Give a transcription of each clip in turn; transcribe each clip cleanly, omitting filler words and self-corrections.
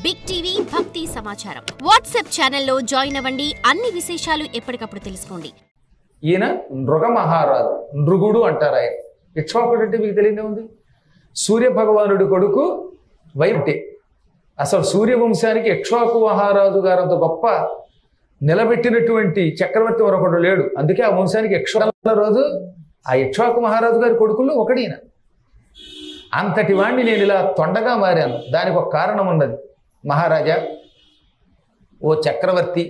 Big TV భక్తి సమాచారం WhatsApp ఛానల్లో జాయిన్ అవ్వండి. అన్ని విశేషాలు ఎప్పటికప్పుడు తెలుసుకోండి. ఈయన నృగ మహారాజు, నృగుడు అంటారు. ఆయన ఇక్ష్వాకుడు అంటే మీకు తెలియదే ఉంది. సూర్య భగవానుడి కొడుకు వైటే. అసలు సూర్యవంశానికి ఇక్ష్వాకు మహారాజు గారంత గొప్ప నిలబెట్టినటువంటి చక్రవర్తి మరొకడు లేడు. అందుకే ఆ వంశానికి ఇక్ష్వాకు రోజు ఆ ఇక్ష్వాకు మహారాజు గారి కొడుకుల్లో ఒకడిన. అంతటి వాణ్ణి నేను ఇలా తొండగా మారాను. దానికి ఒక కారణం ఉన్నది. మహారాజా, ఓ చక్రవర్తి,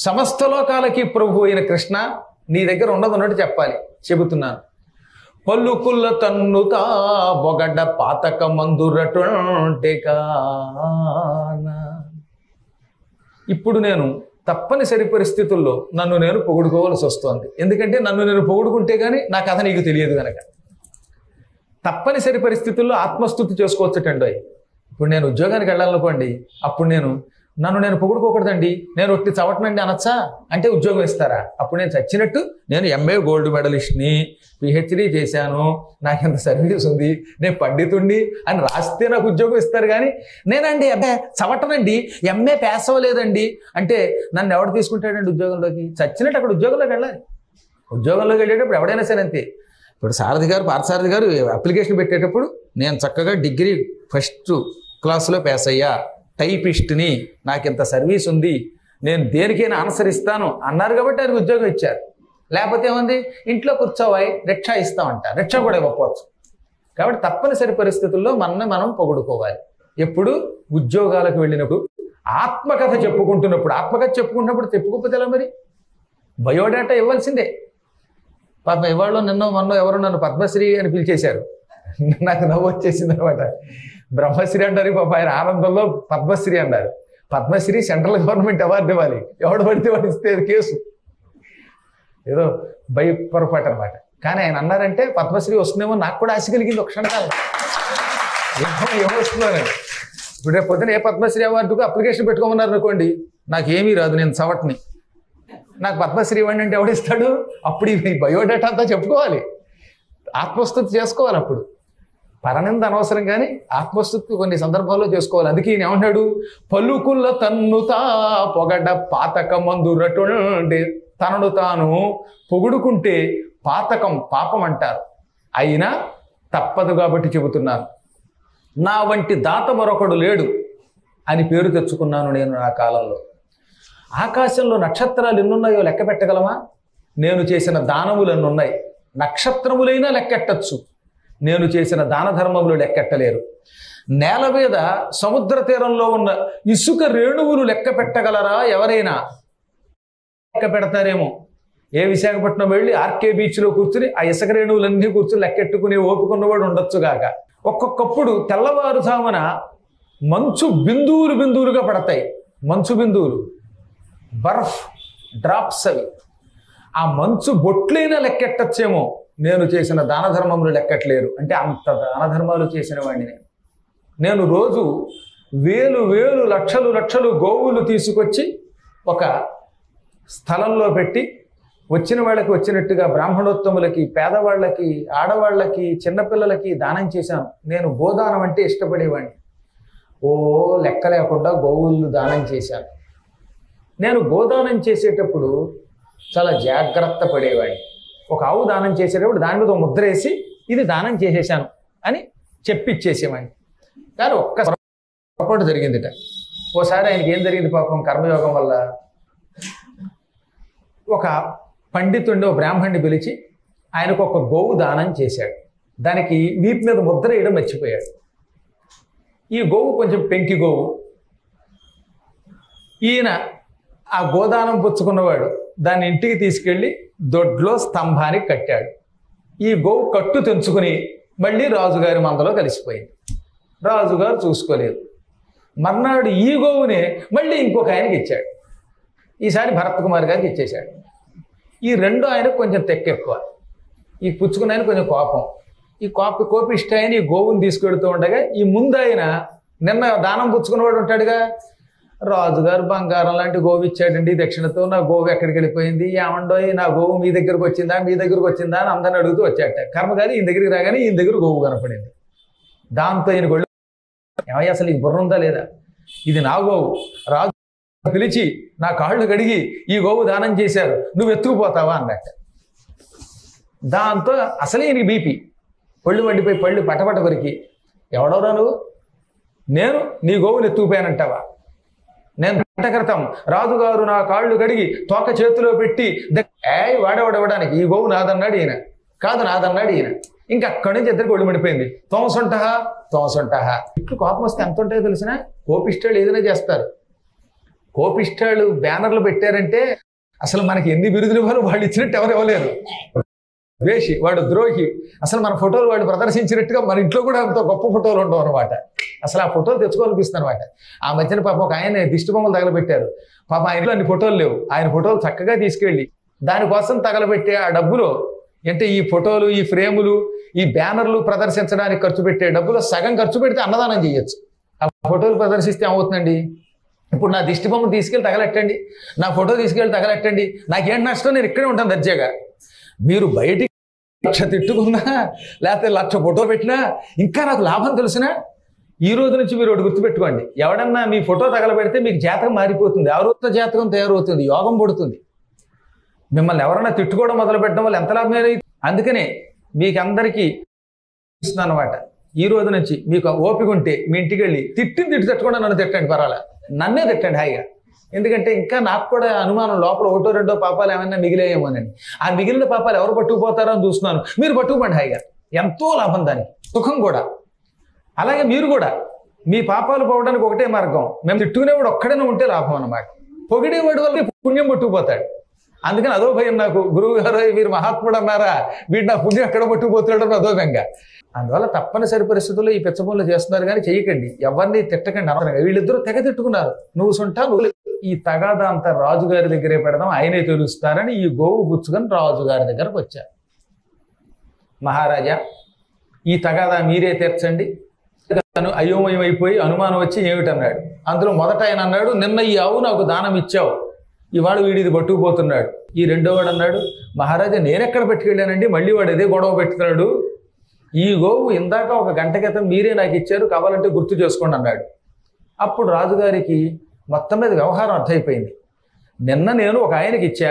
సమస్త లోకాలకి ప్రభు అయిన కృష్ణ, నీ దగ్గర ఉన్నదన్నట్టు చెప్పాలి. చెబుతున్నాను. పల్లుకుల్ల తన్నుతా బొగడ్డ పాతక మందురటొంటెకా. ఇప్పుడు నేను తప్పనిసరి పరిస్థితుల్లో నన్ను నేను పొగుడుకోవాల్సి వస్తుంది. ఎందుకంటే నన్ను నేను పొగుడుకుంటే కానీ నా కథ నీకు తెలియదు కనుక. తప్పనిసరి పరిస్థితుల్లో ఆత్మస్తుతి చేసుకోవచ్చటండి. ఇప్పుడు నేను ఉద్యోగానికి వెళ్ళాలనుకోండి, అప్పుడు నన్ను నేను పొగుడుకోకూడదండి, నేను ఒట్టి చవటనండి అనొచ్చా అంటే ఉద్యోగం ఇస్తారా? అప్పుడు నేను చచ్చినట్టు నేను ఎంఏ గోల్డ్ మెడలిస్ట్ని, పిహెచ్డీ చేశాను, నాకు ఇంత సర్వీస్ ఉంది, నేను పండితుడిని అని రాస్తే నాకు ఉద్యోగం ఇస్తారు. కానీ నేనండి చవటనండి, ఎంఏ పాస్ అవ్వలేదండి అంటే నన్ను ఎవడు తీసుకుంటాడండి ఉద్యోగంలోకి? చచ్చినట్టు అక్కడ ఉద్యోగంలోకి వెళ్ళాలి. ఉద్యోగంలోకి వెళ్ళేటప్పుడు ఎవడైనా సరే అంతే. ఇప్పుడు సారథి గారు, పార్థసారథి గారు అప్లికేషన్ పెట్టేటప్పుడు నేను చక్కగా డిగ్రీ ఫస్ట్ క్లాస్లో పాస్ అయ్యా, టైపిస్ట్ని, నాకు ఇంత సర్వీస్ ఉంది, నేను దేనికైనా ఆన్సర్ ఇస్తాను అన్నారు కాబట్టి ఆయనకు ఉద్యోగం ఇచ్చారు. లేకపోతే ఏముంది, ఇంట్లో కూర్చోవాయి రిక్షా ఇస్తామంట, రిక్షా కూడా ఇవ్వకపోవచ్చు. కాబట్టి తప్పనిసరి పరిస్థితుల్లో మనం పొగుడుకోవాలి. ఎప్పుడు ఉద్యోగాలకు వెళ్ళినప్పుడు, ఆత్మకథ చెప్పుకుంటున్నప్పుడు, ఆత్మకథ చెప్పుకుంటున్నప్పుడు చెప్పుకోకపోతే ఎలా మరి? బయోడేటా ఇవ్వాల్సిందే. పాపం ఇవాళ మొన్న ఎవరు నన్ను పద్మశ్రీ అని పిలిచేశారు. నాకు నవ్వు వచ్చేసింది అనమాట. బ్రహ్మశ్రీ అంటారు, పాప ఆయన ఆనందంలో పద్మశ్రీ అన్నారు. పద్మశ్రీ సెంట్రల్ గవర్నమెంట్ అవార్డు ఇవ్వాలి, ఎవడు పడితే వాడు ఇస్తే కేసు, ఏదో భయపరపాటు అనమాట. కానీ ఆయన అన్నారంటే పద్మశ్రీ వస్తుందేమో నాకు కూడా ఆశ కలిగింది ఒక క్షణకాలం. ఏమొస్తుందని. ఇప్పుడు రేపు పొద్దున ఏ పద్మశ్రీ అవార్డుకు అప్లికేషన్ పెట్టుకోమన్నారు అనుకోండి, నాకేమీ రాదు, నేను చవట్ని, నాకు పద్మశ్రీ ఇవ్వండి అంటే ఎవడిస్తాడు? అప్పుడు ఈ బయోడేటా అంతా చెప్పుకోవాలి, ఆత్మస్తుతి చేసుకోవాలి. అప్పుడు పరనింద అనవసరం, కానీ ఆత్మస్తుతి కొన్ని సందర్భాల్లో చేసుకోవాలి. అందుకే ఈయన ఏమంటాడు, పలుకుల్ల తన్నుతా పొగడ్డ పాతక మందురటొంటే. తనను తాను పొగుడుకుంటే పాతకం, పాపం అంటారు. అయినా తప్పదు కాబట్టి చెబుతున్నాను. నా వంటి దాత మరొకడు లేడు అని పేరు తెచ్చుకున్నాను నేను నా కాలంలో. ఆకాశంలో నక్షత్రాలు ఎన్నున్నాయో లెక్క పెట్టగలమా? నేను చేసిన దానములు ఎన్నున్నాయి. నక్షత్రములైనా లెక్కెట్టచ్చు, నేను చేసిన దాన ధర్మములు లెక్కెట్టలేరు. నేల మీద సముద్ర తీరంలో ఉన్న ఇసుక రేణువులు లెక్క పెట్టగలరా ఎవరైనా? లెక్క పెడతారేమో. ఏ విశాఖపట్నం వెళ్ళి ఆర్కే బీచ్లో కూర్చుని ఆ ఇసుక రేణువులన్నీ కూర్చుని లెక్కెట్టుకునే ఓపుకున్నవాడు ఉండొచ్చుగాక. ఒక్కొక్కప్పుడు తెల్లవారుజామున మంచు బిందువులు బిందువులుగా పడతాయి. మంచు బిందువులు, బర్ఫ్ డ్రాప్స్ అవి. ఆ మంచు బొట్లైనా లెక్కెట్టచ్చేమో, నేను చేసిన దాన ధర్మములు లెక్కట్లేరు. అంటే అంత దాన ధర్మాలు చేసిన వాడిని నేను రోజు వేలు వేలు లక్షలు లక్షలు గోవులు తీసుకొచ్చి ఒక స్థలంలో పెట్టి వచ్చిన వాళ్ళకి వచ్చినట్టుగా బ్రాహ్మణోత్తములకి, పేదవాళ్ళకి, ఆడవాళ్ళకి, చిన్నపిల్లలకి దానం చేశాను. నేను గోదానం అంటే ఇష్టపడేవాడిని. లెక్క లేకుండా గోవులు దానం చేశాను. నేను గోదానం చేసేటప్పుడు చాలా జాగ్రత్త పడేవాడిని. ఒక ఆవు దానం చేసేటప్పుడు దాని మీద ముద్ర వేసి ఇది దానం చేసేసాను అని చెప్పిచ్చేసేవాడిని. కానీ ఒక్క పొరపాటు జరిగిందిట. ఓసారి ఆయనకి ఏం జరిగింది పాపం, కర్మయోగం వల్ల ఒక పండితుడిని, ఒక బ్రాహ్మణ్ణి పిలిచి ఆయనకు ఒక గోవు దానం చేశాడు. దానికి వీపు మీద ముద్ర వేయడం మర్చిపోయాడు. ఈ గోవు కొంచెం పెంకి గోవు. ఈయన ఆ గోదానం పుచ్చుకున్నవాడు దాన్ని ఇంటికి తీసుకెళ్ళి దొడ్లో స్తంభానికి కట్టాడు. ఈ గోవు కట్టు తెంచుకుని మళ్ళీ రాజుగారి మందలో కలిసిపోయింది. రాజుగారు చూసుకోలేదు. మర్నాడు ఈ గోవునే మళ్ళీ ఇంకొక ఆయనకి ఇచ్చాడు. ఈసారి భరత్ కుమార్ గారికి ఇచ్చేశాడు. ఈ రెండో ఆయనకు కొంచెం తెక్కెక్కువ. ఈ పుచ్చుకున్న ఆయన కొంచెం కోపం. ఈ కోపిష్ట ఆయన ఈ గోవుని తీసుకెడుతూ ఉండగా ఈ ముందు ఆయన నిన్న దానం పుచ్చుకున్నవాడు ఉంటాడుగా, రాజుగారు బంగారం లాంటి గోవు ఇచ్చాడండి దక్షిణతో, నా గోవు ఎక్కడికి వెళ్ళిపోయింది, ఏమండోయి నా గోవు మీ దగ్గరకు వచ్చిందా అని అందరిని అడుగుతూ వచ్చాట. కర్మగారి ఈయన దగ్గరికి రాగానే ఈయన దగ్గర గోవు కనపడింది. దాంతో ఈయన గొళ్ళు, ఏమయ్య అసలు నీకు బుర్ర ఉందా లేదా, ఇది నా గోవు. రాజు పిలిచి నా కాళ్ళు కడిగి ఈ గోవు దానం చేశారు, నువ్వు ఎత్తుకుపోతావా అన్నట్టు. దాంతో అసలే ఈయనకి బీపీ, పళ్ళు మండిపోయి పళ్ళు పటపట కొరికి, ఎవడవరా నువ్వు, నేను నీ గోవుని ఎత్తుకుపోయానంటావా? నేను గంట క్రితం రాజుగారు నా కాళ్ళు కడిగి తోక చేతిలో పెట్టి వాడేవాడవడానికి ఈ గోవు నాదన్నాడు ఈయన, కాదు నాదన్నాడు ఈయన. ఇంకా అక్కడి నుంచి ఇద్దరికి ఒళ్ళు మండిపోయింది. తోమసొంటహా. ఇట్లు కోపం వస్తే ఎంత ఉంటాయో తెలిసిన, కోపిష్టాలు ఏదైనా చేస్తారు. కోపిష్టాలు బ్యానర్లు పెట్టారంటే అసలు మనకి ఎన్ని బిరుదులు ఇవ్వాలో వాళ్ళు ఇచ్చినట్టు ఎవరు ఇవ్వలేరు. వేషి, వాడు ద్రోహి. అసలు మన ఫోటోలు వాడు ప్రదర్శించినట్టుగా మన ఇంట్లో కూడా అంత గొప్ప ఫోటోలు ఉండవు అనమాట. అసలు ఆ ఫోటోలు తెచ్చుకోవాలనిపిస్తుంది అనమాట. ఆ మధ్యన పాపం ఒక ఆయన దిష్టి బొమ్మలు తగలబెట్టారు. పాపం ఆయనలో అన్ని ఫోటోలు లేవు. ఆయన ఫోటోలు చక్కగా తీసుకెళ్ళి దానికోసం తగలబెట్టే ఆ డబ్బులో, అంటే ఈ ఫోటోలు, ఈ ఫ్రేములు, ఈ బ్యానర్లు ప్రదర్శించడానికి ఖర్చు పెట్టే డబ్బులో సగం ఖర్చు పెడితే అన్నదానం చేయొచ్చు. ఆ ఫోటోలు ప్రదర్శిస్తే ఏమవుతుందండి? ఇప్పుడు నా దిష్టి బొమ్మ తీసుకెళ్ళి తగలెట్టండి, నా ఫోటో తీసుకెళ్ళి తగలెట్టండి, నాకేంటి నష్టం? నేను ఇక్కడే ఉంటాను దర్జాగా. మీరు బయటికి 1,00,000 తిట్టుకున్నా, లేకపోతే 1,00,000 ఫోటో పెట్టినా ఇంకా నాకు లాభం తెలిసినా, ఈ రోజు నుంచి మీరు ఒకటి గుర్తుపెట్టుకోండి, ఎవడన్నా మీ ఫోటో తగలబెడితే మీకు జాతకం మారిపోతుంది, ఆరోగ్య జాతకం తయారవుతుంది, యోగం పడుతుంది. మిమ్మల్ని ఎవరన్నా తిట్టుకోవడం మొదలు పెట్టడం వల్ల ఎంత లాభమే. అందుకనే మీకు అందరికీ ఇస్తున్నాను అనమాట. ఈ రోజు నుంచి మీకు ఓపిక ఉంటే మీ ఇంటికి వెళ్ళి తిట్టు తట్టుకుండా నన్ను తిట్టండి, పర్వాలే, నన్నే తిట్టండి హాయిగా. ఎందుకంటే ఇంకా నాకు కూడా అనుమానం, లోపల 1-2 పాపాలు ఏమైనా మిగిలేయేమోనని. ఆ మిగిలిన పాపాలు ఎవరు పట్టుకుపోతారో అని చూస్తున్నాను. మీరు పట్టుకుపోండి హాయిగా, ఎంతో లాభం, దానికి సుఖం కూడా. అలాగే మీరు కూడా మీ పాపాలు పోవడానికి ఒకటే మార్గం, మేము తిట్టుకునేవాడు ఒక్కడైనా ఉంటే లాభం అన్నమాట. పొగిడేవాడు వల్ల పుణ్యం పట్టుకుపోతాడు. అందుకని అదో భయం నాకు. గురువు గారు వీరు మహాత్ముడు అన్నారా, వీడు నా పుణ్యం ఎక్కడ పట్టుకుపోతాడు అదో బెంగ. అందువల్ల తప్పనిసరి పరిస్థితుల్లో ఈ పిచ్చ పనులు చేస్తున్నారు, కానీ చెయ్యకండి, ఎవరిని తిట్టకండి అనవసరంగా. వీళ్ళిద్దరూ తెగ తిట్టుకున్నారు, నువ్వు సుంటా నువ్వు. ఈ తగాదా అంతా రాజుగారి దగ్గరే పెడదాం, ఆయనే తెలుస్తారని ఈ గోవు గుచ్చుకొని రాజుగారి దగ్గరకు వచ్చారు. మహారాజా, ఈ తగాదా మీరే తీర్చండి. అయోమయం అయిపోయి అనుమానం వచ్చి ఏమిటన్నాడు. అందులో మొదట ఆయన అన్నాడు, నిన్న ఈ ఆవు నాకు దానం ఇచ్చావు, ఇవాడు వీడిది పట్టుకుపోతున్నాడు. ఈ రెండోవాడు అన్నాడు, మహారాజా నేనెక్కడ పెట్టుకెళ్ళానండి, మళ్ళీ వాడు అదే గొడవ పెట్టుతున్నాడు. ఈ గోవు ఇందాక 1 గంట క్రితం మీరే నాకు ఇచ్చారు, కావాలంటే గుర్తు చేసుకోండి అన్నాడు. అప్పుడు రాజుగారికి మొత్తం మీద వ్యవహారం అర్థమైపోయింది. నిన్న నేను ఒక ఆయనకి ఇచ్చా,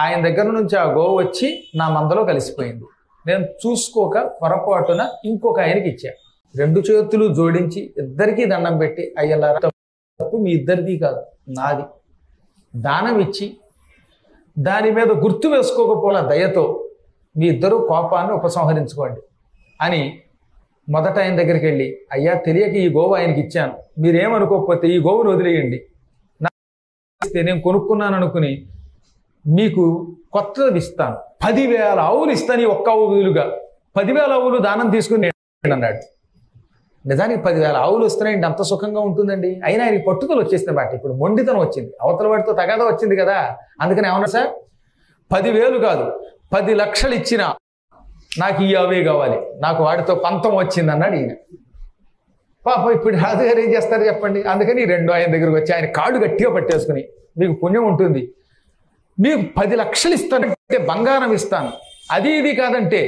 ఆయన దగ్గర నుంచి ఆ గోవు వచ్చి నా మందలో కలిసిపోయింది. నేను చూసుకోక పొరపాటున ఇంకొక ఆయనకి ఇచ్చా. 2 చేతులు జోడించి ఇద్దరికీ దండం పెట్టి, అయ్యలారా తప్పు మీ ఇద్దరిది కాదు, నాది. దానం ఇచ్చి దాని మీద గుర్తు వేసుకోకపోయిన దయతో మీ ఇద్దరు కోపాన్ని ఉపసంహరించుకోండి అని మొదట ఆయన దగ్గరికి వెళ్ళి, అయ్యా తెలియక ఈ గోవు ఆయనకి ఇచ్చాను, మీరేమనుకోకపోతే ఈ గోవును వదిలేయండి, నేను కొనుక్కున్నాను అనుకుని మీకు కొత్తది ఇస్తాను, 10,000 ఆవులు ఇస్తాను, ఈ ఒక్క ఆవు వీలుగా 10,000 ఆవులు దానం తీసుకుని అన్నాడు. నిజానికి 10,000 ఆవులు వస్తున్నాయండి, అంత సుఖంగా ఉంటుందండి. అయినా ఆయనకి పట్టుదల వచ్చేసింది మాట. ఇప్పుడు మొండితనం వచ్చింది, అవతల వాడితో తగాదా వచ్చింది కదా. అందుకని ఏమన్నా సార్, 10,000 కాదు 10 లక్షలు ఇచ్చినా నాకు ఈ అవే కావాలి, నాకు వాడితో పంతం వచ్చింది అన్నాడు ఈయన. పాపం ఇప్పుడు రాజుగారు ఏం చేస్తారు చెప్పండి. అందుకని రెండో ఆయన దగ్గరకు వచ్చి ఆయన కాళ్ళు గట్టిగా పట్టేసుకుని, మీకు పుణ్యం ఉంటుంది, మీకు 10 లక్షలు ఇస్తానంటే బంగారం ఇస్తాను, అది ఇది కాదంటే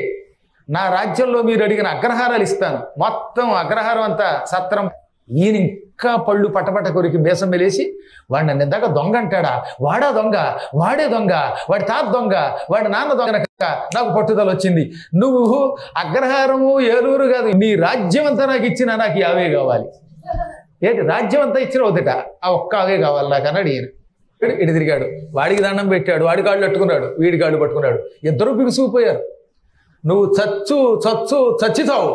నా రాజ్యంలో మీరు అడిగిన అగ్రహారాలు ఇస్తాను, మొత్తం అగ్రహారం అంతా సత్రం. ఈయన ఇంకా పళ్ళు పటపట కొరికి బేసం వెలేసి, వాడిని నిందాక దొంగ అంటాడా, వాడా దొంగ, వాడే దొంగ, వాడి తాత దొంగ, వాడి నాన్న దొంగ, నాకు పట్టుదల వచ్చింది. నువ్వు అగ్రహారము ఏలూరు కాదు, నీ రాజ్యం అంతా నాకు ఇచ్చినా నాకు అవే కావాలి. ఏంటి రాజ్యం అంతా ఇచ్చిన వద్దట, ఆ ఒక్క అవే కావాలి నాకు అన్నాడు ఈయన. ఇటు తిరిగాడు, వాడికి దండం పెట్టాడు, వాడి కాళ్ళు పట్టుకున్నాడు, వీడి కాళ్ళు పట్టుకున్నాడు, ఇద్దరూ బిగుసుకుపోయారు. నువ్వు చచ్చితావు,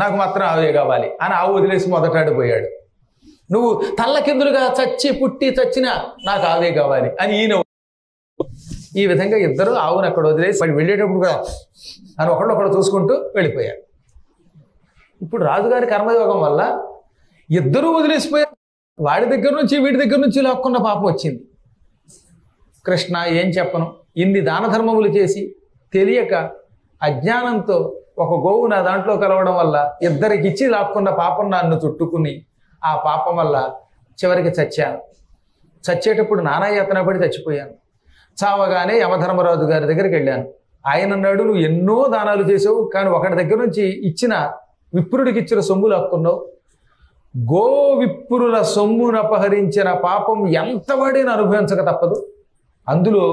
నాకు మాత్రం అవే కావాలి అని ఆవు వదిలేసి మొదటాడిపోయాడు. నువ్వు తల్లకిందులుగా చచ్చి పుట్టి చచ్చినా నాకు అవే కావాలి అని ఈయన. ఈ విధంగా ఇద్దరు ఆవును అక్కడ వదిలేసి వాడు వెళ్ళేటప్పుడు కూడా అని ఒకళ్ళొకడు చూసుకుంటూ వెళ్ళిపోయారు. ఇప్పుడు రాజుగారి కర్మయోగం వల్ల ఇద్దరూ వదిలేసిపోయారు. వాడి దగ్గర నుంచి వీడి దగ్గర నుంచి లాక్కున్న పాపం వచ్చింది. కృష్ణ ఏం చెప్పను, ఇన్ని దాన ధర్మములు చేసి తెలియక అజ్ఞానంతో ఒక గోవు నా దాంట్లో కలవడం వల్ల ఇద్దరికి ఇచ్చి లాక్కున్న పాపం నన్ను చుట్టుకుని, ఆ పాపం వల్ల చివరికి చచ్చాను. చచ్చేటప్పుడు నానాయాతన పడి చచ్చిపోయాను. చావగానే యమధర్మరాజు గారి దగ్గరికి వెళ్ళాను. ఆయన అన్నాడు, నువ్వు ఎన్నో దానాలు చేసావు, కానీ ఒకటి దగ్గర నుంచి ఇచ్చిన విప్రుడికి ఇచ్చిన సొమ్ము లాక్కున్నావు, గోవిప్రుల సొమ్మును అపహరించిన పాపం ఎంతవాడిని అనుభవించక తప్పదు. అందులో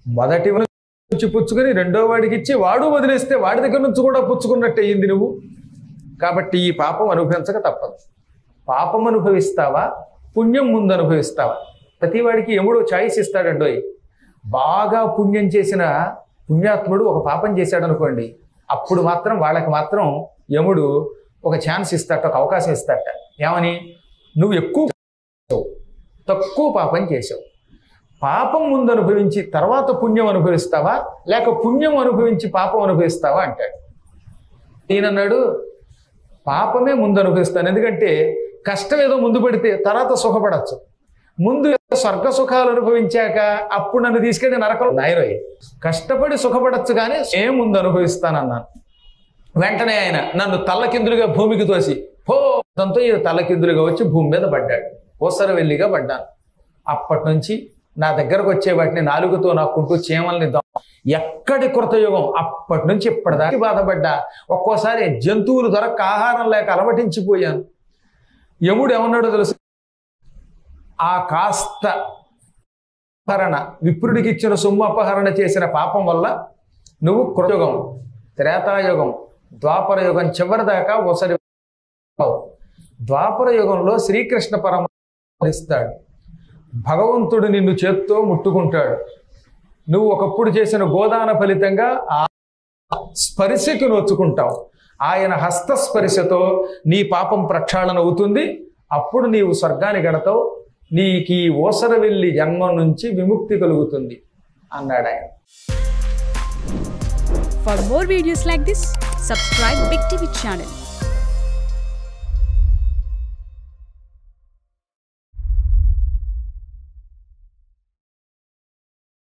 మొదటి నుంచి పుచ్చుకొని రెండో వాడికి ఇచ్చి వాడు వదిలేస్తే వాడి దగ్గర నుంచి కూడా పుచ్చుకున్నట్టు అయ్యింది నువ్వు. కాబట్టి ఈ పాపం అనుభవించక తప్పదు. పాపం అనుభవిస్తావా, పుణ్యం ముందు అనుభవిస్తావా? ప్రతి వాడికి యముడు చాయిస్ ఇస్తాడండోయ్. బాగా పుణ్యం చేసిన పుణ్యాత్ముడు ఒక పాపం చేశాడు అనుకోండి, అప్పుడు మాత్రం వాళ్ళకి మాత్రం యముడు ఒక ఛాన్స్ ఇస్తాట, ఒక అవకాశం ఇస్తాట. ఏమని? నువ్వు ఎక్కువ తక్కువ పాపం చేసావు, పాపం ముందు అనుభవించి తర్వాత పుణ్యం అనుభవిస్తావా, లేక పుణ్యం అనుభవించి పాపం అనుభవిస్తావా అంటాడు. ఈయనన్నాడు పాపమే ముందు అనుభవిస్తాను, ఎందుకంటే కష్టం ఏదో ముందు పడితే తర్వాత సుఖపడచ్చు. ముందు స్వర్గ సుఖాలు అనుభవించాక అప్పుడు నన్ను తీసుకెళ్ళి నరకం నాయరోయ్, కష్టపడి సుఖపడచ్చు కానీ ఏం ముందు అనుభవిస్తానన్నాను. వెంటనే ఆయన నన్ను తల్లకిందులుగా భూమికి తోసి పోతంతో ఈయన తల్లకిందులుగా వచ్చి భూమి మీద పడ్డాడు. ఓసరవెల్లిగా పడ్డాను. అప్పటి నుంచి నా దగ్గరకు వచ్చే వాటిని నాలుగుతో నాకుంటూ చీమల్ని ఎక్కడి కృతయుగం అప్పటి నుంచి ఇప్పటిదాకా బాధపడ్డా. ఒక్కోసారి జంతువులు దొరక్క ఆహారం లేక అలవటించిపోయాను. యముడు ఏమన్నాడో తెలుసు? ఆ కాస్త అపహరణ, విప్రుడికి ఇచ్చిన సొమ్ము అపహరణ చేసిన పాపం వల్ల నువ్వు కృతయుగం, త్రేతాయుగం, ద్వాపర యుగం చివరి దాకా ఒసరి. ద్వాపర యుగంలో శ్రీకృష్ణ పరమాత్మ ఇస్తాడు. భగవంతుడు నిన్ను చేత్తో ముట్టుకుంటాడు. నువ్వు ఒకప్పుడు చేసిన గోదాన ఫలితంగా ఆ స్పర్శకి నోచుకుంటావు. ఆయన హస్తస్పర్శతో నీ పాపం ప్రక్షాళన అవుతుంది. అప్పుడు నీవు స్వర్గాన్ని గడతావు. నీకు ఈ ఓసరవెల్లి జన్మ నుంచి విముక్తి కలుగుతుంది అన్నాడు ఆయన. For more videos like this, subscribe Big TV channel.